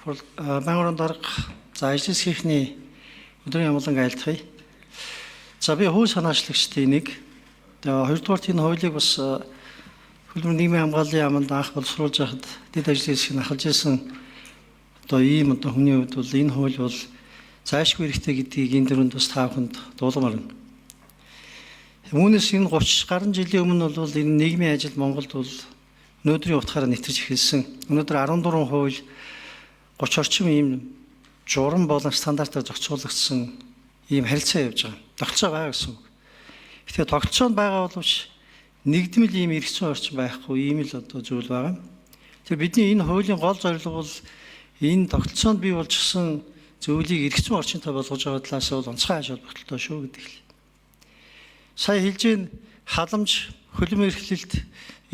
Бангарын дарга за ажил хийхний өдрийн амгалан айлтгая. За би хууль санаачлагчдын нэг. Хоёрдугаар энэ хуулийг бас хөлбөмбөгийн нийгмийн хамгааллын яамд анх боловсруулж байхад дэд ажлын хэсгийг ахалж ирсэн ийм хүний хувьд бол энэ хууль бол зайлшгүй хэрэгтэй гэдгийг энэ дөрөнд бас тааханд дуулмаар байна. Үүнээс энэ 30 гаруй жилийн өмнө бол энэ нийгмийн ажил Монголд бол өнөөдрийн утгаараа нэвтэрч эхэлсэн. Өнөөдөр 14 хууль 30 орчим ийм журам болон стандартаар зохицуулагдсан ийм харилцаа явж байгаа. Тогтолцоо байгаа гэсэн үг. Тэгэхээр тогтолцоонд байгаа боловч нэгдмэл ийм эрх зүйн орчин байхгүй ийм л зүйл байгаа. Тэгэхээр бидний энэ хуулийн гол зорилго бол энэ тогтолцоонд бий болжсэн зүйлийг эрх зүйн орчинтой болгож байгаа талаас нь онцгой аж холбогдолтой шүү гэдэг л. Сая хэлж ийн халамж, хөлбөмбөгийн эрхлэлт,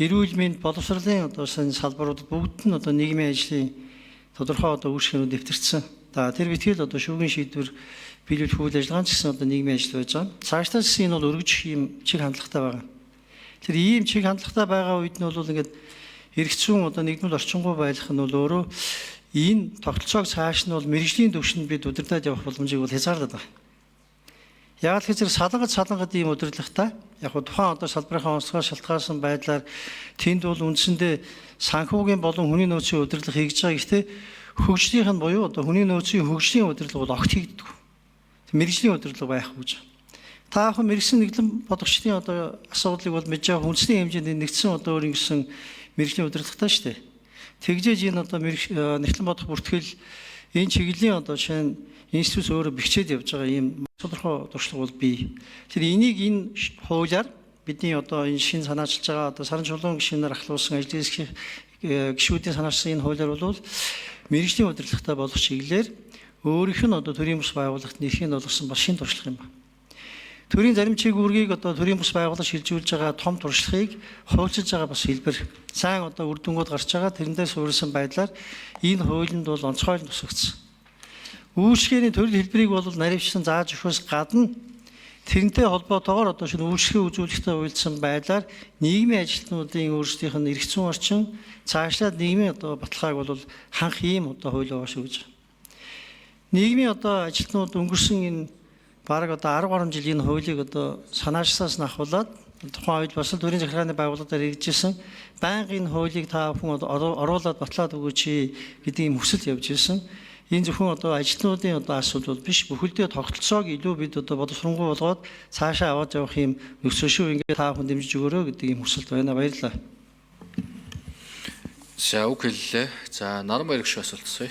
эрүүл мэнд, боловсролын сайн салбарууд бүгд нь нийгмийн ажлын тодорхой үр шимүүд дэвтэрсэн. Тэр битгий л шүүгийн шийдвэр биелүүлэх үйл ажиллагаа ч гэсэн нийгмийн ажил байж байгаа. Цаашдаа гэсэн энэ бол өргөж ийм чиг хандлагатай байгаа. Тэр ийм чиг хандлагатай байгаа үед нь бол ингээд эрх зүйн нэгдмэл орчингуй байх нь бол өөрөө энэ тогтолцоог цааш нь бол мэрэгжлийн түвшинд бид удирдах явах боломжийг бол хязгаарлаад байгаа. Яг л хэзээ салангад ийм удирдлагатай яг тухайн салбарынхаа онцгой шалтгаалсан байдлаар тэнд бол үндсэндээ санхүүгийн болон хүний нөөцийн удирдлага хийж байгаа. Гэхдээ хөгжлийнх нь буюу хүний нөөцийн хөгжлийн удирдлага бол огт хийгддэг. Мэргэжлийн удирдлага байхгүй гэж. Та бүхэн мэргэжлийн нэглэн бодогчдын асуудлыг бол мэдж байгаа хүнсний хэмжээнд нэгдсэн өөр ингэсэн мэргэжлийн удирдлагатай шүү дээ. Тэгжээж энэ нэглэн бодох бүртгэл энэ чиглэлийн шинэ институт өөрөө бичээд явж байгаа ийм тодорхой туршлага бол бий. Тэр энийг энэ хуулиар бидний энэ шинэ санаачилж байгаа саран чулуун гишүүнээр ахлуулсан ажлын хэсгийн гишүүдийн санаачилсан энэ хуулиар бол мэргэжлийн удирдлагатай болох чиглэлээр өөрийнх нь төрийн бус байгууллагт нэрхийн болгосон бас шинэ туршлага юм байна. Төрийн зарим чиг үүргийг төрийн бус байгууллага шилжүүлж байгаа том туршлагыг хуульчилж байгаа бас хэлбэр сайн үр дүнгууд гарч байгаа. Тэрэндээ суурилсан байдлаар энэ хуулинд бол онцгой тусагдсан. Үйлчлэгээний төрөл хэлбэрийг бол наривчлан зааж өгөхөөс гадна тэрнтэй холбоотойгоор шинэ үйлчлэгээ үзүүлэлттэй уялдсан байдлаар нийгмийн ажилтнуудын өөрсдийнх нь эрх зүйн орчин цаашлаад нийгмийн баталгааг бол ханх ийм хууль байгаа шүү гэж. Нийгмийн ажилтнууд өнгөрсөн энэ бараг 10 гаруй жил энэ хуулийг санаачсаас нь ахуулаад тухайн үед бас төрийн захиргааны байгууллагаар иргэжсэн байнга энэ хуулийг та бүхэн оруулаад батлаад өгөөч гэдэг ийм хүсэл явж ирсэн. Энэ зөвхөн ажилтнуудын асуудал биш, бүхэлдээ тогтолцоог илүү бид боловсронгуй болгоод цаашаа аваад явах юм нөхцөл шүү. Ингээд та бүхэн дэмжиж өгөөрэй гэдэг ийм хүсэлт байна. Баярлалаа. За үг хэллээ. За Наран баярагч асуулт асууя.